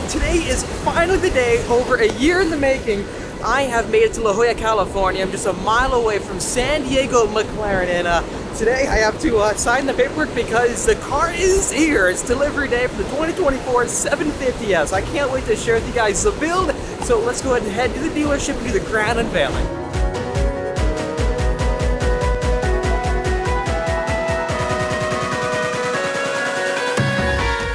Today is finally the day, over a year in the making. I have made it to La Jolla, California. I'm just a mile away from San Diego McLaren, and today I have to sign the paperwork because the car is here. It's delivery day for the 2024 750S. I can't wait to share with you guys the build, so let's go ahead and head to the dealership and do the grand unveiling.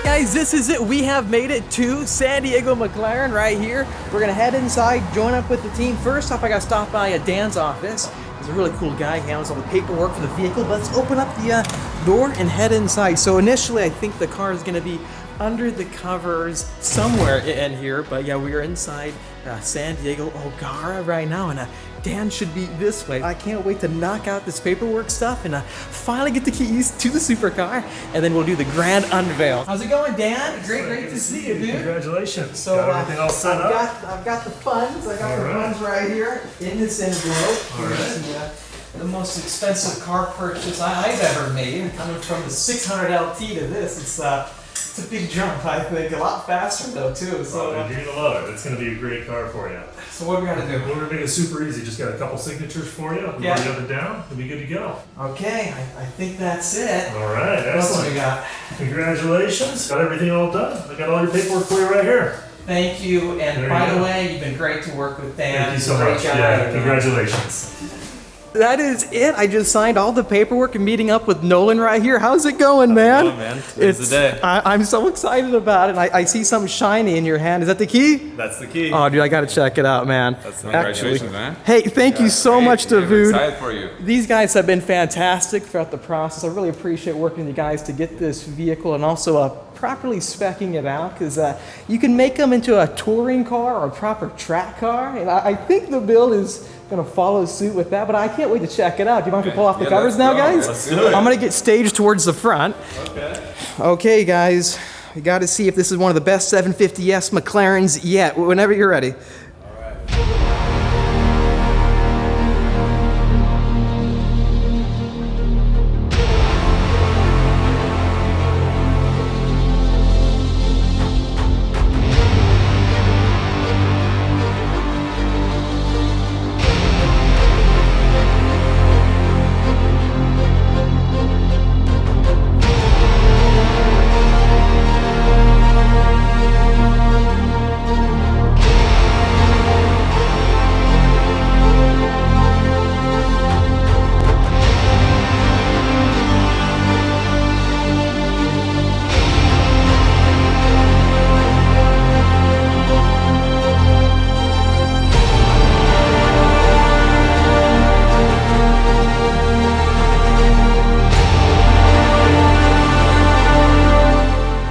Guys, this is it. We have made it to San Diego McLaren right here. We're gonna head inside, join up with the team. First off, I gotta stop by Dan's office. He's a really cool guy. He handles all the paperwork for the vehicle. But let's open up the door and head inside. So initially, I think the car is gonna be under the covers somewhere in here. But yeah, we are inside San Diego O'Gara right now, and Dan should be this way. I can't wait to knock out this paperwork stuff and finally get the keys to the supercar, and then we'll do the grand unveil. How's it going, Dan? Great to see you, dude. Congratulations. So got everything all set up. I've got the funds. I got the funds right here in this envelope. All right. The most expensive car purchase I've ever made, coming from the 600 LT to this. It's a big jump, I think. A lot faster though, too. So you're gonna love it. It's gonna be a great car for you. So what do we gotta do? We're gonna make it super easy. Just got a couple signatures for you. Yeah. We'll it down. We'll be good to go. Okay, I think that's it. All right, What else excellent. we got? Congratulations. Got everything all done. I got all your paperwork for you right here. Thank you. And There by you the go. way, you've been great to work with, Dan. Thank you so Great much. guy. Yeah, congratulations. That is it. I just signed all the paperwork and meeting up with Nolan right here. How's it going, man? How's it going, man? Today's the day. I'm so excited about it. I see something shiny in your hand. Is that the key? That's the key. Oh, dude, I gotta check it out, man. That's congratulations, man. Hey, thank you so much, We're David. excited for you. These guys have been fantastic throughout the process. I really appreciate working with you guys to get this vehicle and also properly speccing it out, because you can make them into a touring car or a proper track car, and I think the build is going to follow suit with that, but I can't wait to check it out. Do you mind if we pull off the covers now, guys? Let's do it. I'm going to get staged towards the front. Okay, guys, we got to see if this is one of the best 750S McLarens yet. Whenever you're ready.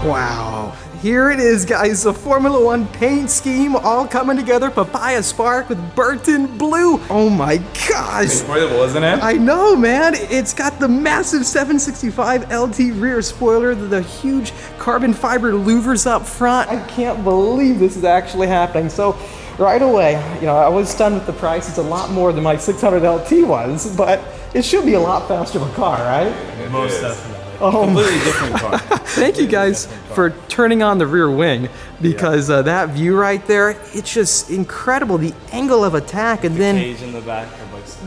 Wow, here it is, guys, the Formula One paint scheme all coming together. Papaya Spark with Burton Blue. Oh my gosh. Incredible, isn't it? I know, man. It's got the massive 765 LT rear spoiler, the huge carbon fiber louvers up front. I can't believe this is actually happening. So right away, I was stunned with the price. It's a lot more than my 600 LT was, but it should be a lot faster of a car, right? Most definitely. Oh, Completely different car. thank you guys for turning on the rear wing, because that view right there, it's just incredible. The angle of attack, and then Cage in the back.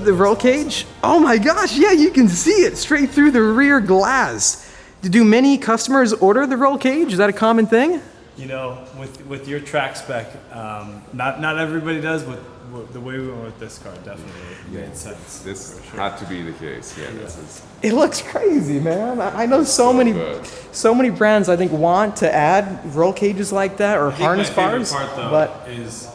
the roll cage. Oh my gosh, yeah, you can see it straight through the rear glass. Do many customers order the roll cage? Is that a common thing? With your track spec, not everybody does, but the way we went with this car definitely made sense. This had to be the case. Yeah, this is It looks crazy, man. I know so many brands I think want to add roll cages like that or harness bars, My favorite part, though, but is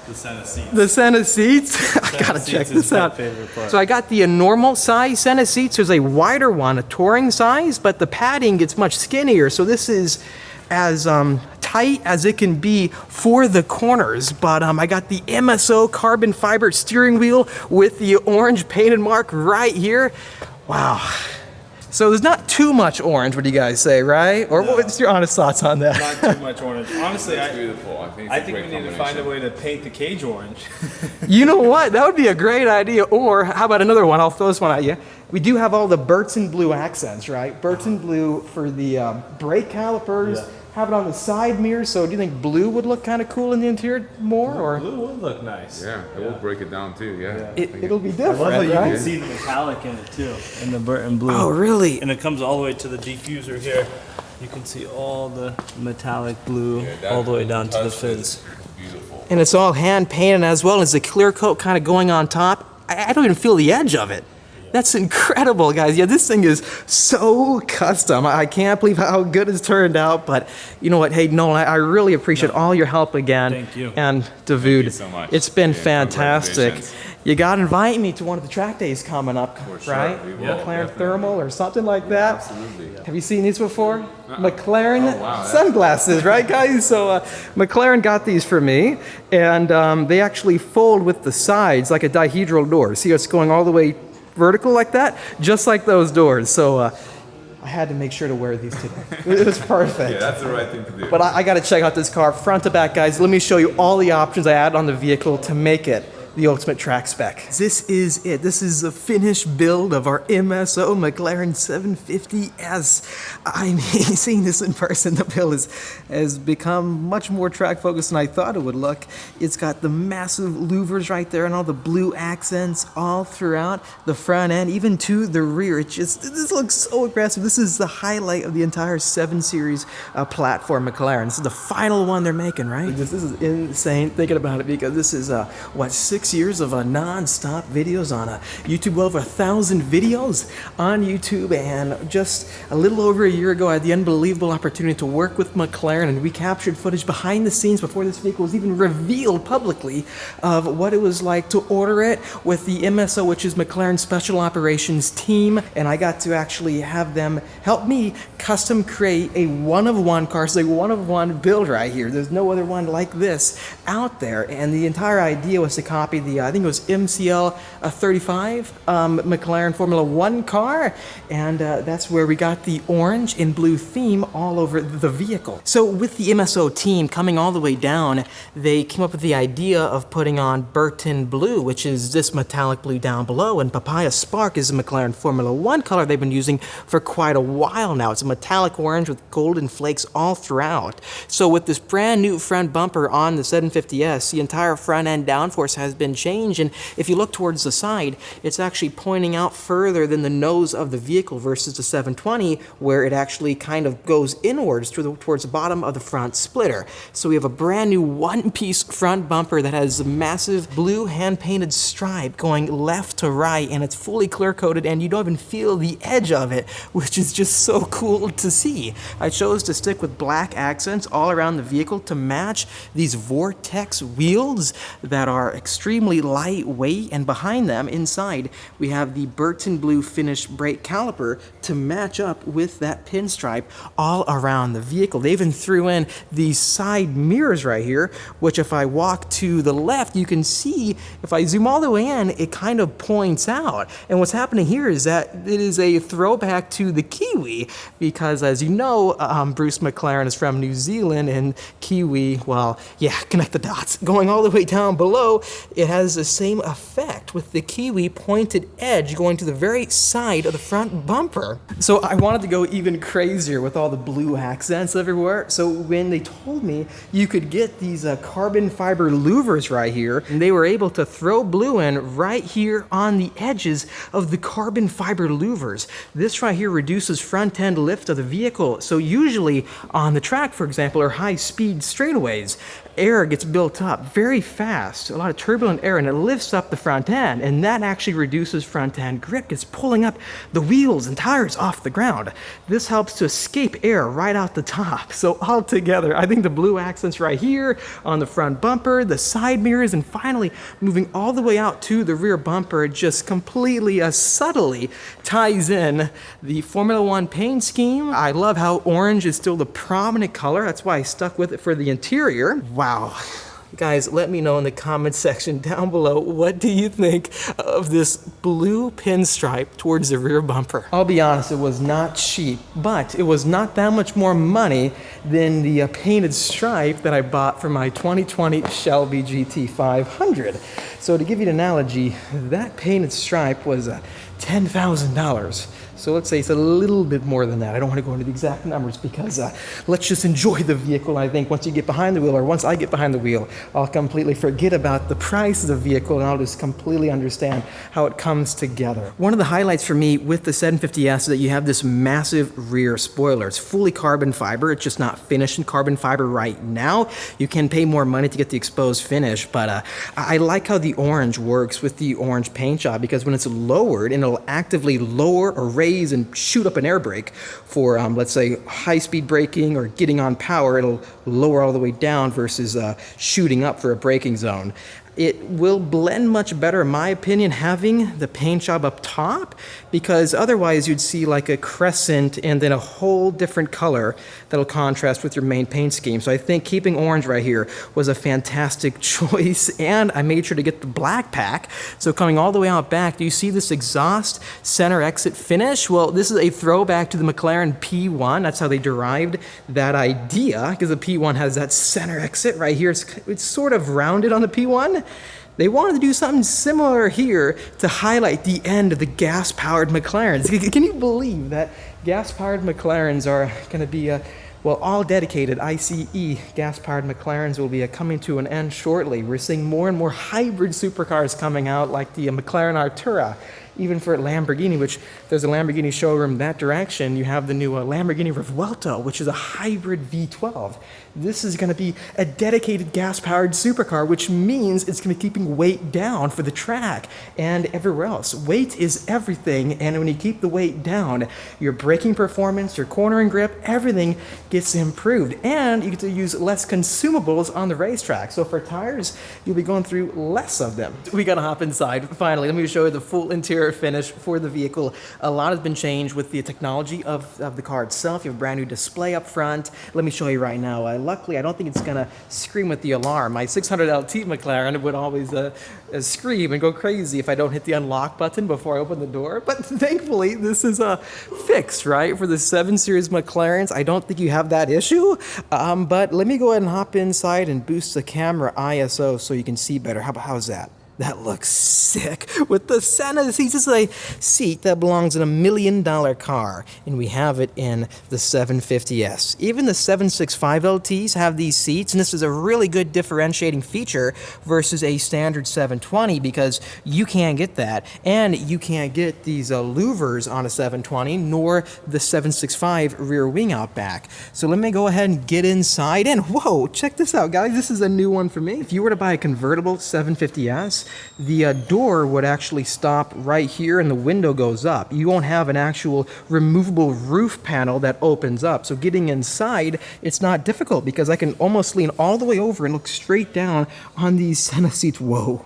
the center seats. the center seats, I gotta check seats is this my out. favorite part. So I got the normal size center seats. There's a wider one, a touring size, but the padding gets much skinnier. So this is as tight as it can be for the corners. But I got the MSO carbon fiber steering wheel with the orange painted mark right here. Wow. So there's not too much orange, what do you guys say, right? Or what's your honest thoughts on that? Not too much orange. Honestly, That's beautiful. I think, I think we need to find a way to paint the cage orange. You know what? That would be a great idea. Or how about another one? I'll throw this one at you. We do have all the Burton Blue accents, right? Burton Blue for the brake calipers, have it on the side mirror. So do you think blue would look kind of cool in the interior more, or Blue would look nice. Yeah, it will break it down too. Yeah. it'll be I different, love that you right? can see the metallic in it too, in the burnt blue. Oh, really? And it comes all the way to the diffuser here. You can see all the metallic blue all the way down to the fins. Beautiful. And it's all hand painted as well as the clear coat kind of going on top. I don't even feel the edge of it. That's incredible, guys. Yeah, this thing is so custom. I can't believe how good it's turned out. But you know what? Hey, Nolan, I really appreciate all your help again. Thank you. And David, you so much. it's been Yeah, fantastic. congratulations. You got to invite me to one of the track days coming up, sure, right? we will, McLaren definitely. Thermal or something like that. Absolutely. Have you seen these before? McLaren Oh, wow, that's- sunglasses, right, guys? So McLaren got these for me, and they actually fold with the sides like a dihedral door. See, it's going all the way vertical like that, just like those doors. So I had to make sure to wear these today. It was perfect. Yeah, that's the right thing to do. But I got to check out this car front to back, guys. Let me show you all the options I added on the vehicle to make it the ultimate track spec. This is it. This is a finished build of our MSO McLaren 750S. I mean, seeing this in person, the build has become much more track focused than I thought it would look. It's got the massive louvers right there and all the blue accents all throughout the front end, even to the rear. This looks so aggressive. This is the highlight of the entire 7 Series platform McLaren. This is the final one they're making, right? This is insane thinking about it, because this is, 6 years of non-stop videos on YouTube, over 1,000 videos on YouTube, and just a little over a year ago I had the unbelievable opportunity to work with McLaren, and we captured footage behind the scenes before this vehicle was even revealed publicly of what it was like to order it with the MSO, which is McLaren Special Operations Team, and I got to actually have them help me custom create a one-of-one car. It's a one-of-one build right here. There's no other one like this out there, and the entire idea was to copy the, I think it was MCL 35 McLaren Formula 1 car, and that's where we got the orange and blue theme all over the vehicle. So with the MSO team coming all the way down, they came up with the idea of putting on Burton Blue, which is this metallic blue down below, and Papaya Spark is a McLaren Formula 1 color they've been using for quite a while now. It's a metallic orange with golden flakes all throughout. So with this brand new front bumper on the 750S, the entire front end downforce has been changed, and if you look towards the side, it's actually pointing out further than the nose of the vehicle versus the 720, where it actually kind of goes inwards towards the bottom of the front splitter. So we have a brand new one-piece front bumper that has a massive blue hand-painted stripe going left to right, and it's fully clear-coated, and you don't even feel the edge of it, which is just so cool to see. I chose to stick with black accents all around the vehicle to match these Vortex wheels that are extremely lightweight, and behind them inside we have the Burton Blue finished brake caliper to match up with that pinstripe all around the vehicle. They even threw in these side mirrors right here, which if I walk to the left, you can see if I zoom all the way in, it kind of points out. And what's happening here is that it is a throwback to the Kiwi, because as you know, Bruce McLaren is from New Zealand, and Kiwi, well, yeah, connect the dots. Going all the way down below, it has the same effect with the Kiwi pointed edge going to the very side of the front bumper. So I wanted to go even crazier with all the blue accents everywhere. So when they told me you could get these carbon fiber louvers right here, and they were able to throw blue in right here on the edges of the carbon fiber louvers. This right here reduces front end lift of the vehicle. So usually on the track, for example, or high speed straightaways, air gets built up very fast, a lot of turbulent air, and it lifts up the front end, and that actually reduces front end grip. It's pulling up the wheels and tires off the ground. This helps to escape air right out the top. So all together, I think the blue accents right here on the front bumper, the side mirrors, and finally moving all the way out to the rear bumper just completely subtly ties in the Formula 1 paint scheme. I love how orange is still the prominent color. That's why I stuck with it for the interior. Wow. Guys, let me know in the comment section down below, what do you think of this blue pinstripe towards the rear bumper? I'll be honest, it was not cheap, but it was not that much more money than the painted stripe that I bought for my 2020 Shelby GT 500. So to give you an analogy, that painted stripe was $10,000. So let's say it's a little bit more than that. I don't want to go into the exact numbers because let's just enjoy the vehicle. I think once you get behind the wheel, or once I get behind the wheel, I'll completely forget about the price of the vehicle and I'll just completely understand how it comes together. One of the highlights for me with the 750S is that you have this massive rear spoiler. It's fully carbon fiber. It's just not finished in carbon fiber right now. You can pay more money to get the exposed finish, but I like how the orange works with the orange paint job, because when it's lowered, and it'll actively lower or raise and shoot up an air brake for, let's say, high-speed braking or getting on power, it'll lower all the way down versus shooting up for a braking zone. It will blend much better, in my opinion, having the paint job up top, because otherwise you'd see like a crescent and then a whole different color that'll contrast with your main paint scheme. So I think keeping orange right here was a fantastic choice, and I made sure to get the black pack. So coming all the way out back, do you see this exhaust center exit finish? Well, this is a throwback to the McLaren P1. That's how they derived that idea, because the P1 has that center exit right here. It's sort of rounded on the P1. They wanted to do something similar here to highlight the end of the gas-powered McLarens. Can you believe that gas-powered McLarens are going to be, well, all dedicated ICE gas-powered McLarens will be coming to an end shortly. We're seeing more and more hybrid supercars coming out, like the McLaren Artura. Even for Lamborghini, which there's a Lamborghini showroom that direction, you have the new Lamborghini Revuelto, which is a hybrid V12. This is going to be a dedicated gas-powered supercar, which means it's going to be keeping weight down for the track and everywhere else. Weight is everything, and when you keep the weight down, your braking performance, your cornering grip, everything gets improved, and you get to use less consumables on the racetrack. So for tires, you'll be going through less of them. We got to hop inside. Finally, let me show you the full interior finish for the vehicle. A lot has been changed with the technology of the car itself. You have a brand new display up front. Let me show you right now. Luckily, I don't think it's going to scream with the alarm. My 600 LT McLaren would always scream and go crazy if I don't hit the unlock button before I open the door. But thankfully, this is fixed, right? For the 7 Series McLarens, I don't think you have that issue. But let me go ahead and hop inside and boost the camera ISO so you can see better. How's that? That looks sick. With the center seats, this is a seat that belongs in $1 million car, and we have it in the 750S. Even the 765 LTs have these seats, and this is a really good differentiating feature versus a standard 720, because you can't get that, and you can't get these louvers on a 720, nor the 765 rear wing out back. So let me go ahead and get inside, and whoa, check this out, guys. This is a new one for me. If you were to buy a convertible 750S, the door would actually stop right here and the window goes up. You won't have an actual removable roof panel that opens up. So getting inside, it's not difficult because I can almost lean all the way over and look straight down on these center seats. Whoa.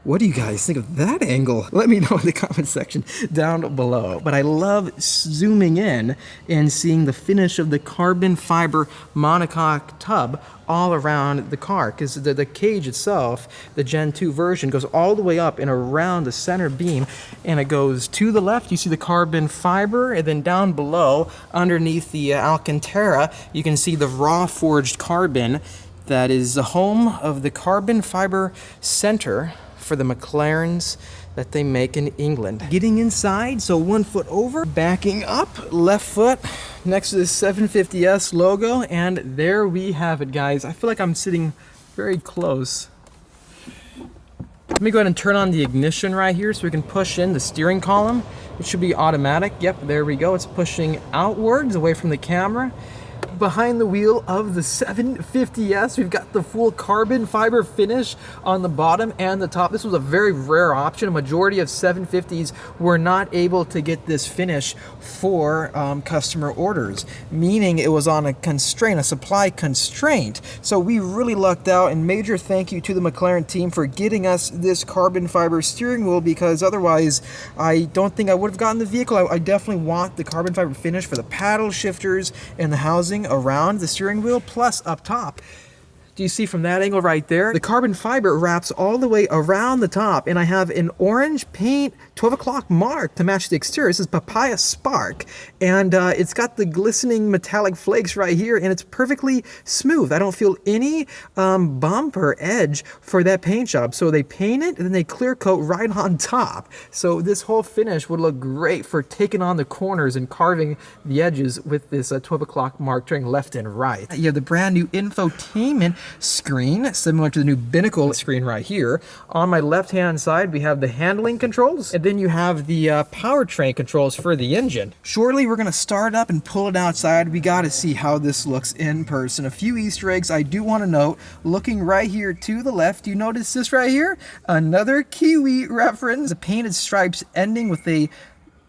What do you guys think of that angle? Let me know in the comment section down below. But I love zooming in and seeing the finish of the carbon fiber monocoque tub all around the car, because the cage itself, the Gen 2 version, goes all the way up and around the center beam, and it goes to the left. You see the carbon fiber, and then down below, underneath the Alcantara, you can see the raw forged carbon that is the home of the carbon fiber center for the McLarens that they make in England. Getting inside, so 1 foot over, backing up, left foot next to the 750S logo, and there we have it, guys. I feel like I'm sitting very close. Let me go ahead and turn on the ignition right here so we can push in the steering column. It should be automatic. Yep, there we go. It's pushing outwards away from the camera. Behind the wheel of the 750S, we've got the full carbon fiber finish on the bottom and the top. This was a very rare option. A majority of 750s were not able to get this finish for customer orders, meaning it was on a constraint, a supply constraint. So we really lucked out, and major thank you to the McLaren team for getting us this carbon fiber steering wheel, because otherwise I don't think I would have gotten the vehicle. I definitely want the carbon fiber finish for the paddle shifters and the housing around the steering wheel, plus up top. Do you see from that angle right there? The carbon fiber wraps all the way around the top, and I have an orange paint 12 o'clock mark to match the exterior. This is Papaya Spark, and it's got the glistening metallic flakes right here, and it's perfectly smooth. I don't feel any bump or edge for that paint job. So they paint it, and then they clear coat right on top. So this whole finish would look great for taking on the corners and carving the edges with this 12 o'clock mark turning left and right. You have the brand new infotainment screen, similar to the new binnacle screen right here. On my left-hand side, we have the handling controls, and then you have the powertrain controls for the engine. Shortly, we're gonna start up and pull it outside. We gotta see how this looks in person. A few Easter eggs I do want to note. Looking right here to the left, you notice this right here? Another Kiwi reference. The painted stripes ending with a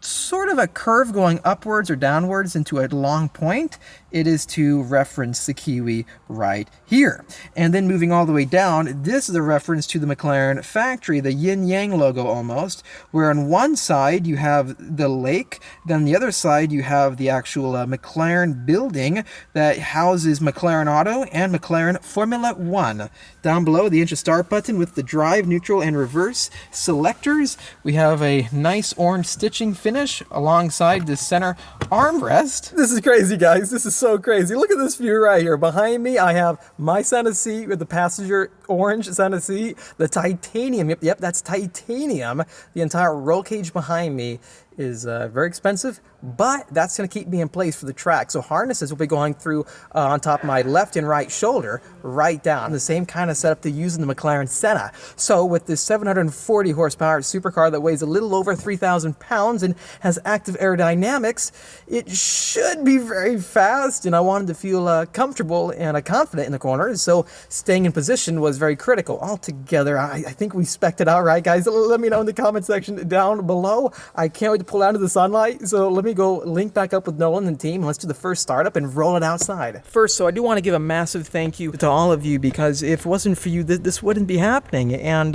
sort of a curve going upwards or downwards into a long point. It is to reference the Kiwi right here. And then moving all the way down, this is a reference to the McLaren factory, the yin-yang logo almost, where on one side you have the lake, then the other side you have the actual McLaren building that houses McLaren Auto and McLaren Formula One. Down below, the engine start button with the drive, neutral, and reverse selectors. We have a nice orange stitching finish alongside the center armrest. This is crazy, guys. This is so crazy. Look at this view right here. Behind me, I have my center seat with the passenger orange center seat, the titanium. Yep, that's titanium. The entire roll cage behind me is very expensive, but that's going to keep me in place for the track. So harnesses will be going through on top of my left and right shoulder, right down. The same kind of setup they use in the McLaren Senna. So with this 740 horsepower supercar that weighs a little over 3,000 pounds and has active aerodynamics, it should be very fast, and I wanted to feel comfortable and confident in the corners, so staying in position was very critical. Altogether, I think we spec'd it out right, guys. Let me know in the comment section down below. I can't wait to pull out into the sunlight, so let me go link back up with Nolan and the team. Let's do the first startup and roll it outside. First, so I do want to give a massive thank you to all of you, because if it wasn't for you, this wouldn't be happening. And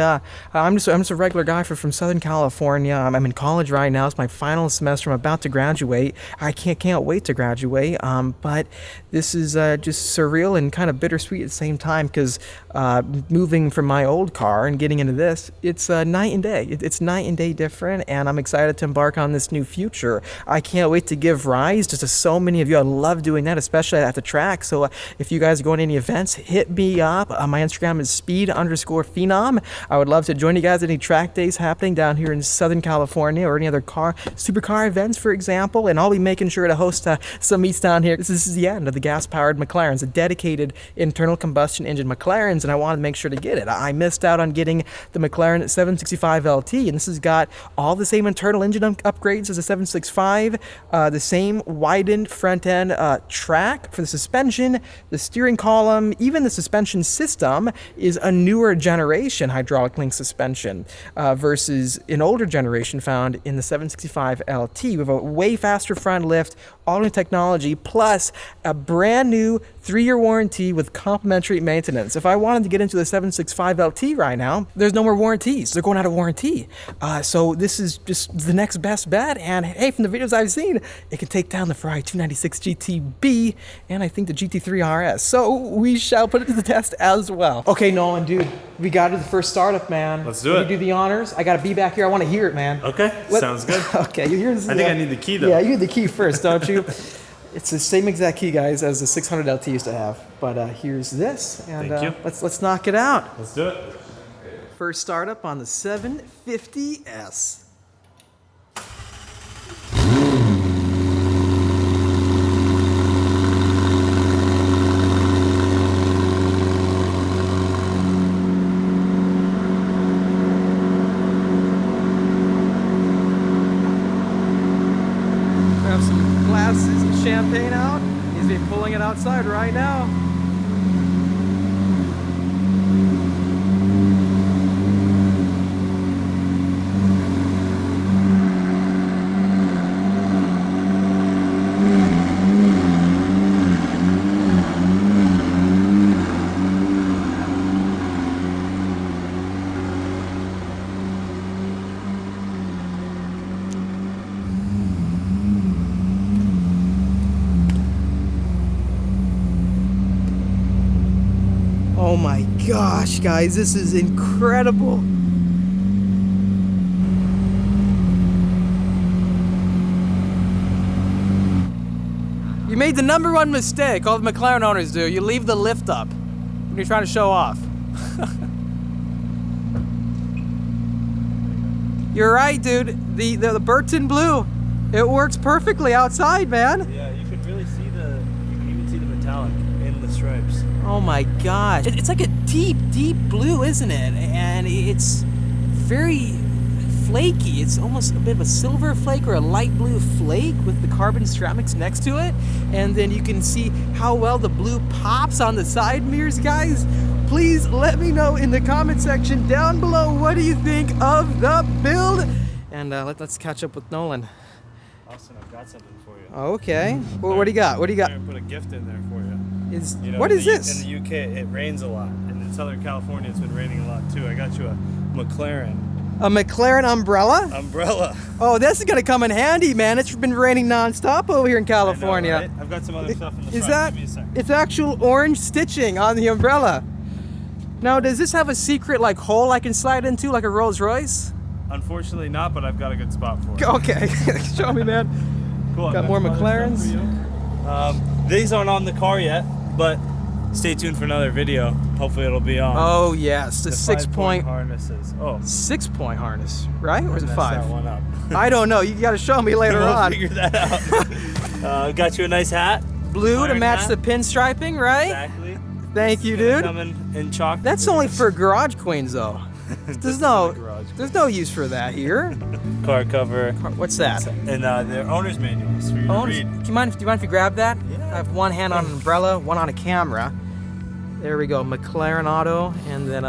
I'm just a regular guy from Southern California. I'm in college right now. It's my final semester. I'm about to graduate. I can't wait to graduate. But this is just surreal and kind of bittersweet at the same time, because moving from my old car and getting into this, it's night and day. It's night and day different, and I'm excited to embark on this new future. I can't wait to give rise to so many of you. I love doing that, especially at the track. So if you guys are going to any events, hit me up. My Instagram is speed_phenom. I would love to join you guys at any track days happening down here in Southern California, or any other supercar events, for example. And I'll be making sure to host some meets down here. This is the end of the gas-powered McLarens, a dedicated internal combustion engine McLarens, and I wanted to make sure to get it. I missed out on getting the McLaren 765 LT, and this has got all the same internal engine upgrades as the 765, the same widened front end track for the suspension, the steering column, even the suspension system is a newer generation hydraulic link suspension versus an older generation found in the 765 LT. We have a way faster front lift, all new technology, plus a brand new 3-year warranty with complimentary maintenance. If I wanted to get into the 765 LT right now, there's no more warranties. They're going out of warranty. So this is just the next best bet. And hey, from the videos I've seen, it can take down the Ferrari 296 GTB and I think the GT3 RS. So we shall put it to the test as well. Okay, Nolan, dude, we got to the first startup, man. Let's do it. You do the honors. I got to be back here. I want to hear it, man. Okay, sounds good. Okay, here's. I think I need the key though. Yeah, you need the key first, don't you? It's the same exact key, guys, as the 600 LT used to have. But here's this, and Thank you. Let's knock it out. Let's do it. First startup on the 750S. Have some glasses and champagne out. He's been pulling it outside right now. Oh my gosh, guys, this is incredible. You made the #1 mistake all the McLaren owners do. You leave the lift up when you're trying to show off. You're right, dude. The Burton Blue, it works perfectly outside, man. Yeah, you could really see you can even see the metallic in the stripes. Oh my gosh. It's like a deep, deep blue, isn't it? And it's very flaky. It's almost a bit of a silver flake or a light blue flake with the carbon ceramics next to it. And then you can see how well the blue pops on the side mirrors, guys. Please let me know in the comment section down below, what do you think of the build? And let's catch up with Nolan. Austin, I've got something for you. Okay. Well, what do you got? What do you got? I'm gonna put a gift in there for you. What is this? In the UK, it rains a lot, and in Southern California, it's been raining a lot too. I got you a McLaren A McLaren umbrella? umbrella. Oh, this is gonna come in handy, man. It's been raining nonstop over here in California. I know, right? I've got some other stuff in the Is front. that? Give me a second. It's actual orange stitching on the umbrella. Now, does this have a secret like hole I can slide into, like a Rolls Royce? Unfortunately not, but I've got a good spot for it. Okay, show me, man. Cool. I've Got more some other McLarens. stuff for you. These aren't on the car yet, but stay tuned for another video. Hopefully it'll be on. Oh yes, the 6-point harnesses. Oh, 6-point harness, right? Or is it messed 5? that one up. I don't know. You got to show me later We'll on. figure that out. Got you a nice hat. Blue to McLaren match hat. the pinstriping, right? Exactly. Thank you, It's gonna dude. Come in chocolate. That's only for garage queens, though. There's no, garage there's no use for that here. car cover. What's that? And their owner's manuals for you to read. Do you mind if you grab that? Yeah. I have one hand on an umbrella, one on a camera. There we go, McLaren Auto, and then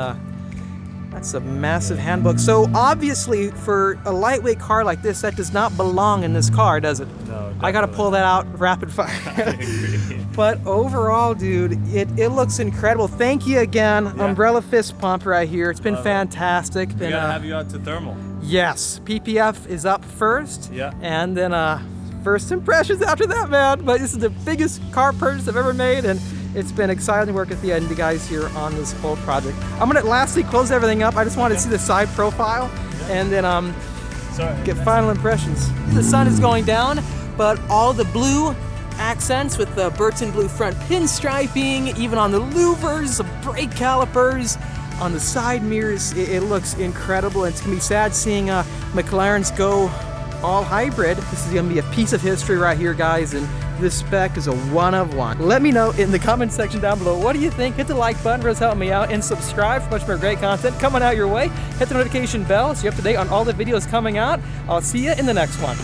that's a massive handbook. So obviously, for a lightweight car like this, that does not belong in this car, does it? No, I gotta pull that out rapid fire. I agree. But overall, dude, it looks incredible. Thank you again, Yeah. Umbrella Fist Pump right here. It's been Love it. fantastic. We Been, gotta have you out to thermal. yes, PPF is up first. Yeah. And then first impressions after that, man. But this is the biggest car purchase I've ever made, and it's been exciting to work with you and the guys here on this whole project. I'm gonna lastly close everything up. I just wanted to see the side profile, and then Sorry. get final impressions. The sun is going down, but all the blue accents with the Burton Blue front pinstriping, even on the louvers, the brake calipers, on the side mirrors, it looks incredible. And it's gonna be sad seeing McLarens go all hybrid. This is gonna be a piece of history right here, guys, and this spec is a one of one. Let me know in the comment section down below, what do you think? Hit the like button, really help me out, and subscribe for much more great content coming out your way. Hit the notification bell so you're up to date on all the videos coming out. I'll see you in the next one.